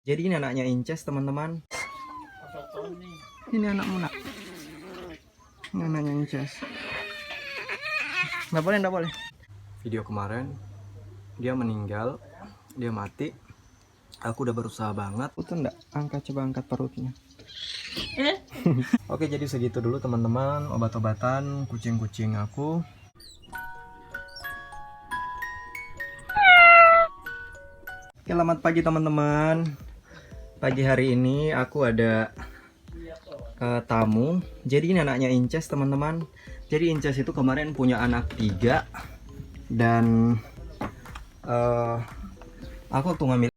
Jadi ini anaknya Inces, teman-teman. Ini anakmu, nak. Ini anaknya Inces. Nggak boleh, nggak boleh. Video kemarin dia meninggal, dia mati. Aku udah berusaha banget. Itu enggak angkat, coba angkat perutnya. Oke, jadi segitu dulu teman-teman obat-obatan kucing-kucing aku. Oke, selamat pagi teman-teman. Pagi hari ini aku ada tamu. Jadi ini anaknya Inces, teman-teman. Jadi Inces itu kemarin punya anak 3 dan aku waktu ngambil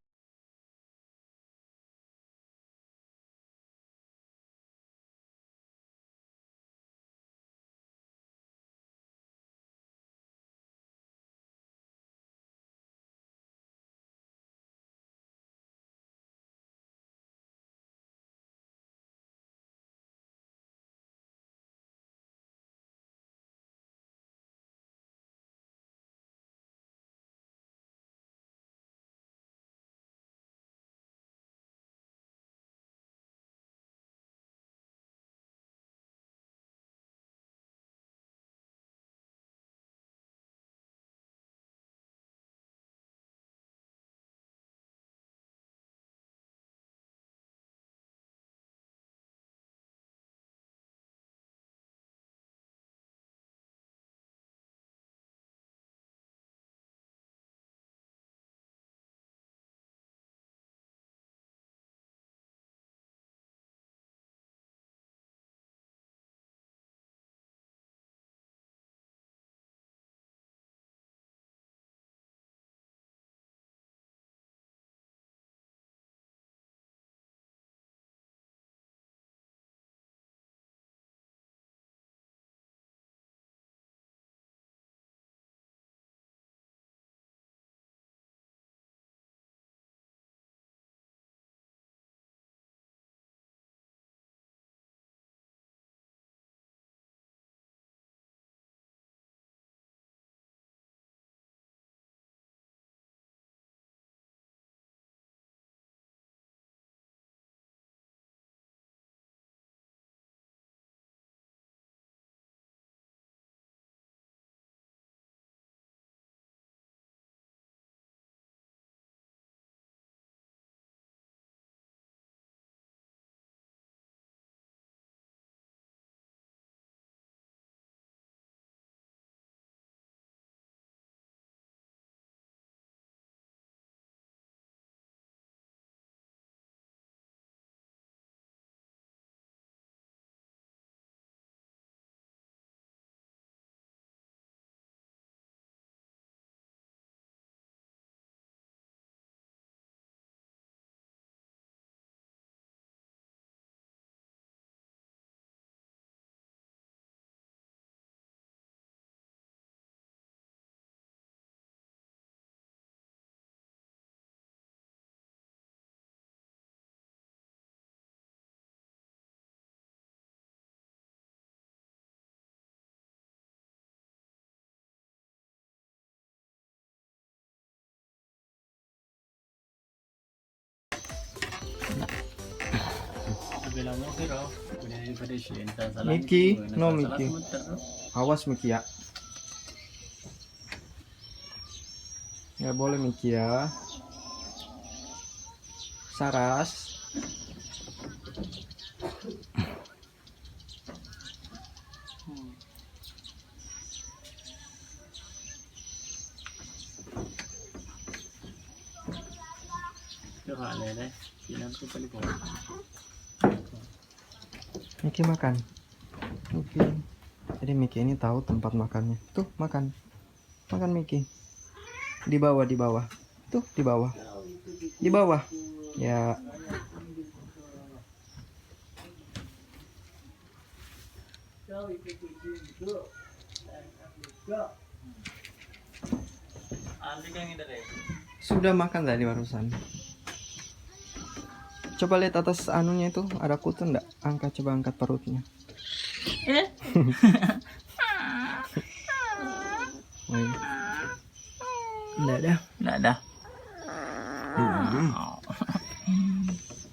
Miki, no Miki. Awas Miki ya. Nggak boleh Miki ya. Saras. Miki makan. Miki. Jadi Miki ini tahu tempat makannya. Tuh makan. Makan Miki. Di bawah, di bawah. Tuh di bawah. Di bawah. Ya. Sudah makan tadi barusan. Coba lihat atas anunya itu ada kutu enggak? Coba angkat perutnya. Enggak ada. Nggak ada.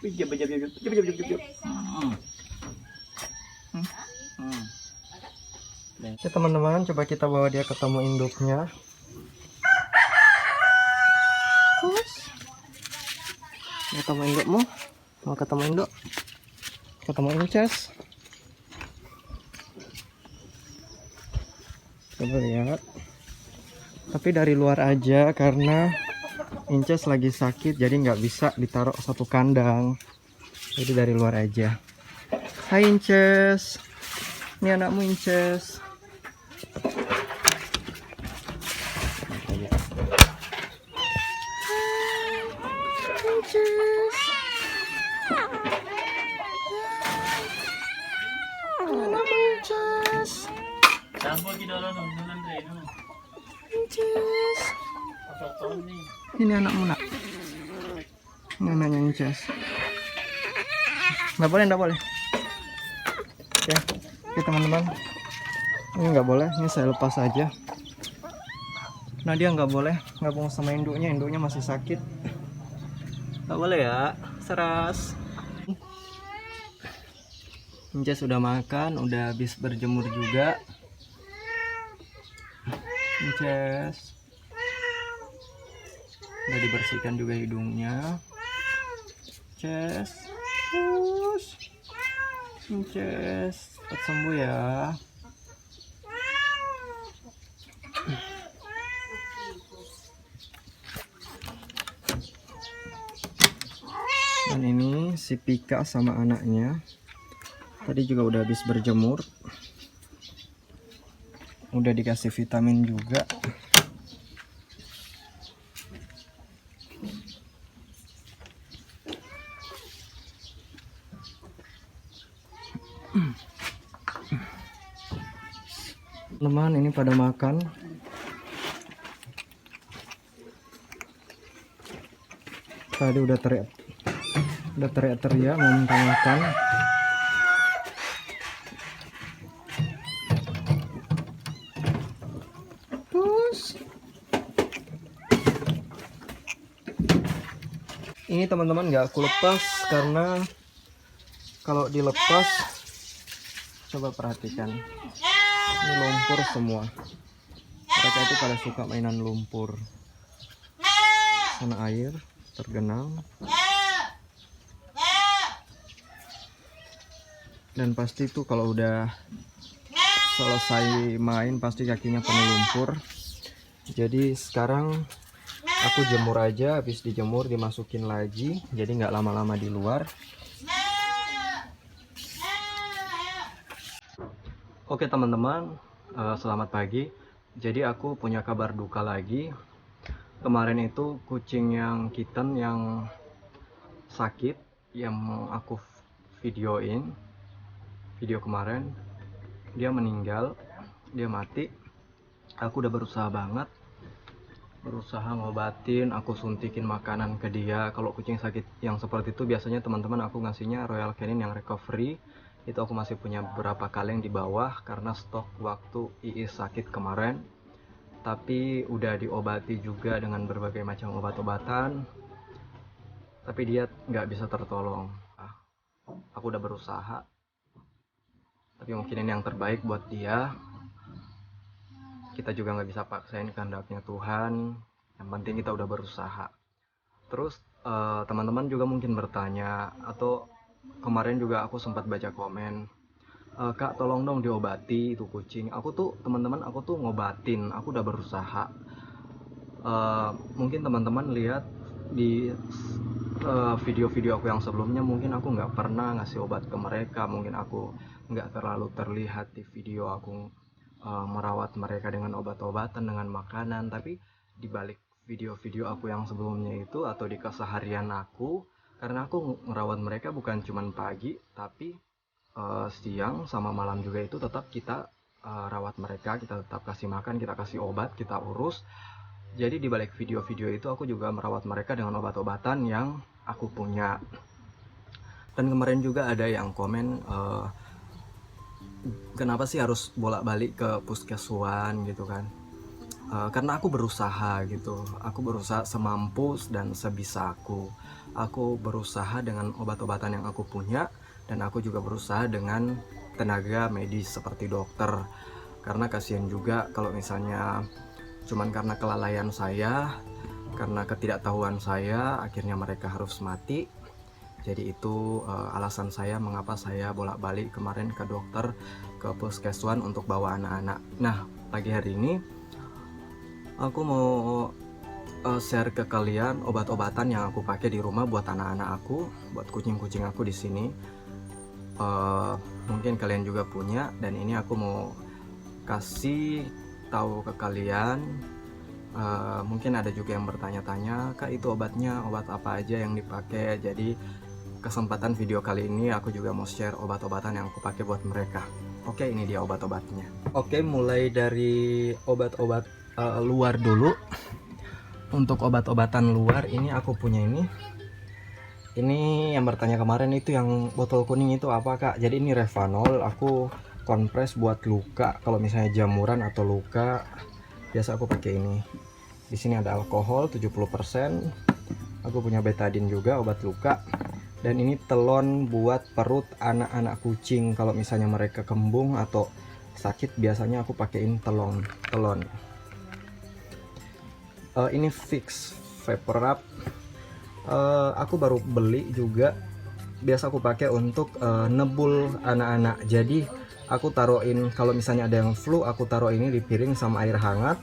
Ya teman-teman, coba kita bawa dia ketemu induknya. Ketemu indukmu, mau ketemu induk, ketemu Inces. Coba lihat. Tapi dari luar aja karena Inces lagi sakit, jadi nggak bisa ditaruh satu kandang. Jadi dari luar aja. Hai Inces, ini anakmu Inces. Ini anakmu nak. Ini anaknya Inces. Nggak boleh, nggak boleh. Oke teman-teman. Ini nggak boleh. Ini saya lepas aja. Nah dia nggak boleh gabung sama induknya. Induknya masih sakit. Nggak boleh ya. Seras. Inces udah makan, udah habis berjemur juga. Inces udah dibersihkan juga hidungnya. Inces, Inces cepat sembuh ya. Dan ini si Pika sama anaknya tadi juga udah habis berjemur, udah dikasih vitamin juga. Teman ini pada makan. Tadi udah teriak-teriak mau minta makan. Terus ini teman-teman nggak aku lepas karena kalau dilepas, coba perhatikan, ini lumpur semua. Mereka itu pada suka mainan lumpur. Sana air tergenang. Dan pasti itu kalau udah selesai main pasti kakinya penuh lumpur. Jadi sekarang aku jemur aja, habis dijemur dimasukin lagi, jadi nggak lama-lama di luar. Oke teman-teman, selamat pagi. Jadi aku punya kabar duka lagi. Kemarin itu kucing yang kitten yang sakit, yang aku videoin video kemarin, dia meninggal, dia mati. Aku udah berusaha banget, berusaha ngobatin, aku suntikin makanan ke dia. Kalau kucing sakit yang seperti itu biasanya teman-teman aku ngasihnya Royal Canin yang recovery. Itu aku masih punya beberapa kaleng di bawah karena stok waktu Iis sakit kemarin. Tapi udah diobati juga dengan berbagai macam obat-obatan, tapi dia nggak bisa tertolong. Aku udah berusaha, tapi mungkin ini yang terbaik buat dia. Kita juga nggak bisa paksain kehendaknya Tuhan. Yang penting kita udah berusaha. Terus teman-teman juga mungkin bertanya, atau kemarin juga aku sempat baca komen, Kak tolong dong diobati itu kucing. Aku tuh teman-teman, aku tuh ngobatin, aku udah berusaha. Mungkin teman-teman lihat di video-video aku yang sebelumnya, mungkin aku nggak pernah ngasih obat ke mereka. Mungkin aku nggak terlalu terlihat di video aku merawat mereka dengan obat-obatan, dengan makanan. Tapi di balik video-video aku yang sebelumnya itu, atau di keseharian aku, karena aku merawat mereka bukan cuma pagi, tapi siang sama malam juga itu tetap kita rawat mereka, kita tetap kasih makan, kita kasih obat, kita urus. Jadi di balik video-video itu aku juga merawat mereka dengan obat-obatan yang aku punya. Dan kemarin juga ada yang komen, kenapa sih harus bolak-balik ke puskeswan gitu kan. karena aku berusaha gitu, aku berusaha semampu dan sebisa aku berusaha dengan obat-obatan yang aku punya, dan aku juga berusaha dengan tenaga medis seperti dokter, karena kasihan juga kalau misalnya cuman karena kelalaian saya, karena ketidaktahuan saya, akhirnya mereka harus mati. Jadi itu alasan saya mengapa saya bolak-balik kemarin ke dokter, ke puskeswan untuk bawa anak-anak. Nah, pagi hari ini aku mau share ke kalian obat-obatan yang aku pakai di rumah buat anak-anak aku, buat kucing-kucing aku di sini. Mungkin kalian juga punya, dan ini aku mau kasih tahu ke kalian. Mungkin ada juga yang bertanya-tanya, Kak, itu obatnya obat apa aja yang dipakai. Jadi kesempatan video kali ini aku juga mau share obat-obatan yang aku pakai buat mereka. Oke, ini dia obat-obatnya. Oke, mulai dari obat-obat luar dulu. Untuk obat-obatan luar ini aku punya ini yang bertanya kemarin itu yang botol kuning itu apa, Kak? Jadi ini Revanol, aku kompres buat luka. Kalau misalnya jamuran atau luka, biasa aku pakai ini. Di sini ada alkohol 70%. Aku punya betadine juga, obat luka. Dan ini telon buat perut anak-anak kucing. Kalau misalnya mereka kembung atau sakit, biasanya aku pakein telon. Ini Vicks VapoRub. Aku baru beli juga. Biasa aku pakai untuk nebul anak-anak. Jadi aku taruhin, kalau misalnya ada yang flu, aku taruh ini di piring sama air hangat.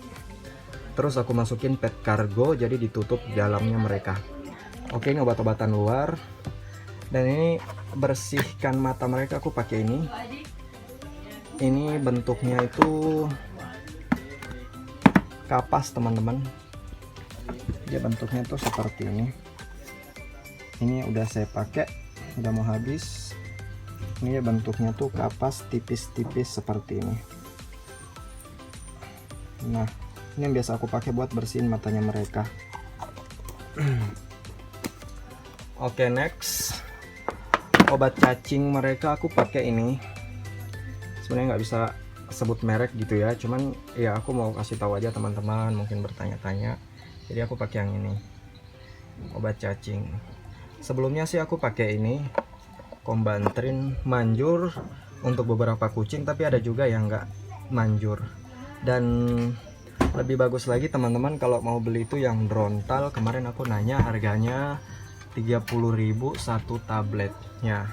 Terus aku masukin pet kargo, jadi ditutup dalamnya mereka. Oke, ini obat-obatan luar. Dan ini bersihkan mata mereka, aku pakai ini. Ini bentuknya itu kapas, teman-teman. Dia bentuknya tuh seperti ini. Ini udah saya pakai, udah mau habis. Ini ya bentuknya tuh kapas tipis-tipis seperti ini. Nah, ini yang biasa aku pakai buat bersihin matanya mereka. Oke, next. Obat cacing mereka aku pakai ini. Sebenarnya nggak bisa sebut merek gitu ya, cuman ya aku mau kasih tahu aja teman-teman mungkin bertanya-tanya. Jadi aku pakai yang ini, obat cacing. Sebelumnya sih aku pakai ini Combantrin manjur untuk beberapa kucing, tapi ada juga yang nggak manjur. Dan lebih bagus lagi teman-teman kalau mau beli itu yang Drontal. Kemarin aku nanya harganya 30.000 satu tabletnya.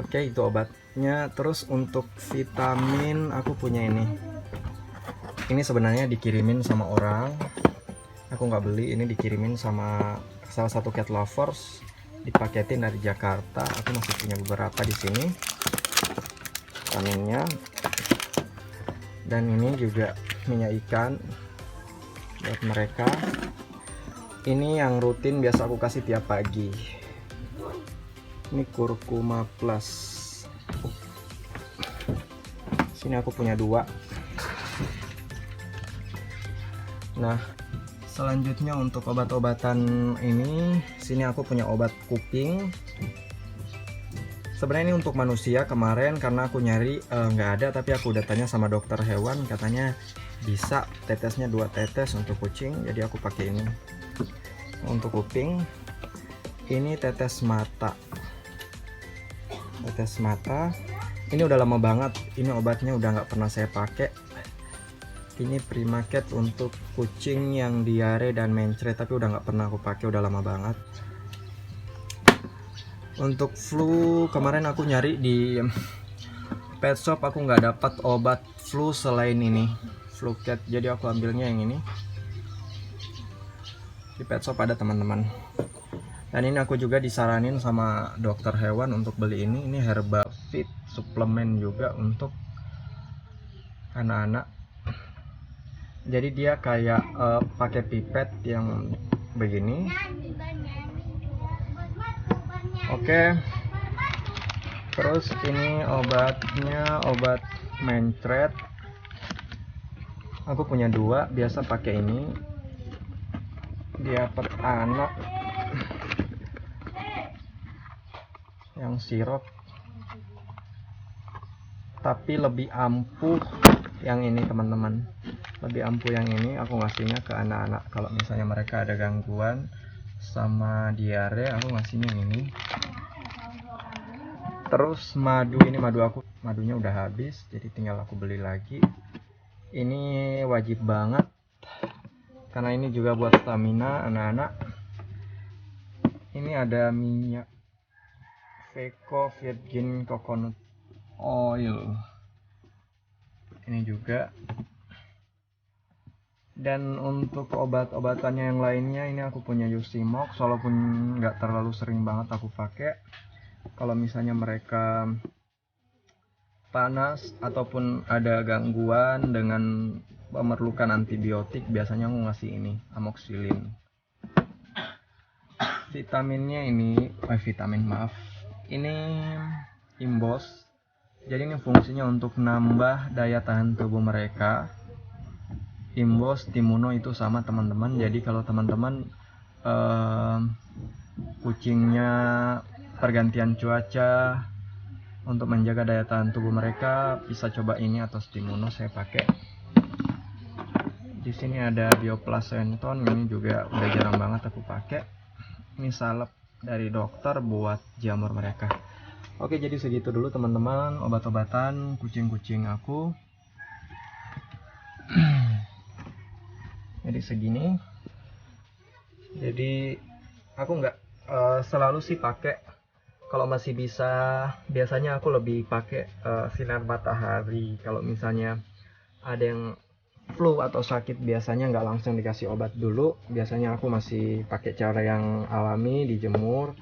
Oke, itu obatnya. Terus untuk vitamin aku punya ini. Ini sebenarnya dikirimin sama orang. Aku nggak beli, ini dikirimin sama salah satu cat lovers, dipaketin dari Jakarta. Aku masih punya beberapa di sini vitaminnya. Dan ini juga minyak ikan buat mereka. Ini yang rutin biasa aku kasih tiap pagi. Ini Curcuma Plus. Sini aku punya 2. Nah, selanjutnya untuk obat-obatan ini, sini aku punya obat kuping. Sebenarnya ini untuk manusia kemarin, karena aku nyari nggak ada, tapi aku udah tanya sama dokter hewan, katanya bisa tetesnya 2 tetes untuk kucing, jadi aku pakai ini. Untuk kuping ini tetes mata. Ini udah lama banget, ini obatnya udah nggak pernah saya pakai. Ini Primaket untuk kucing yang diare dan mencret, tapi udah nggak pernah aku pakai, udah lama banget. Untuk flu kemarin aku nyari di pet shop, aku nggak dapat obat flu selain ini, Fluket, jadi aku ambilnya yang ini. Di pet shop ada teman-teman. Dan ini aku juga disaranin sama dokter hewan untuk beli ini. Ini Herbafit suplemen juga untuk anak-anak. Jadi dia kayak pakai pipet yang begini. Oke. Terus ini obatnya obat mencret. Aku punya 2, biasa pakai ini. Dia per anak yang sirup, tapi lebih ampuh yang ini teman-teman. Lebih ampuh yang ini, aku ngasihnya ke anak-anak kalau misalnya mereka ada gangguan sama diare, aku ngasihnya yang ini. Terus madu, ini madunya udah habis, jadi tinggal aku beli lagi. Ini wajib banget karena ini juga buat stamina anak-anak. Ini ada minyak Veco Virgin Coconut Oil, ini juga. Dan untuk obat-obatannya yang lainnya, ini aku punya Usimox, walaupun nggak terlalu sering banget aku pakai. Kalau misalnya mereka panas ataupun ada gangguan dengan memerlukan antibiotik, biasanya aku ngasih ini, amoxicillin. Vitaminnya ini, ini Imbos. Jadi ini fungsinya untuk nambah daya tahan tubuh mereka. Imbos, Timuno itu sama teman-teman. Jadi kalau teman-teman kucingnya pergantian cuaca, untuk menjaga daya tahan tubuh mereka bisa coba ini atau Timuno, saya pakai. Di sini ada Bioplus Senton, ini juga udah jarang banget aku pakai. Ini salep dari dokter buat jamur mereka. Oke, jadi segitu dulu teman-teman obat-obatan kucing-kucing aku. Jadi segini. Jadi aku nggak selalu sih pakai. Kalau masih bisa, biasanya aku lebih pakai sinar matahari. Kalau misalnya ada yang flu atau sakit, biasanya nggak langsung dikasih obat dulu. Biasanya aku masih pakai cara yang alami, dijemur,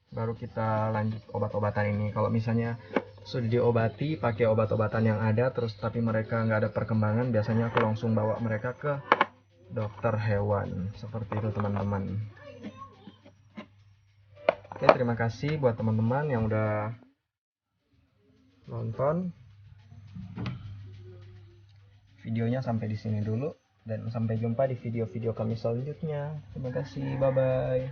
baru kita lanjut obat-obatan ini. Kalau misalnya sudah diobati pakai obat-obatan yang ada terus tapi mereka nggak ada perkembangan, biasanya aku langsung bawa mereka ke dokter hewan. Seperti itu teman-teman. Oke, terima kasih buat teman-teman yang udah nonton videonya sampai di sini dulu, dan sampai jumpa di video-video kami selanjutnya. Terima kasih, bye bye.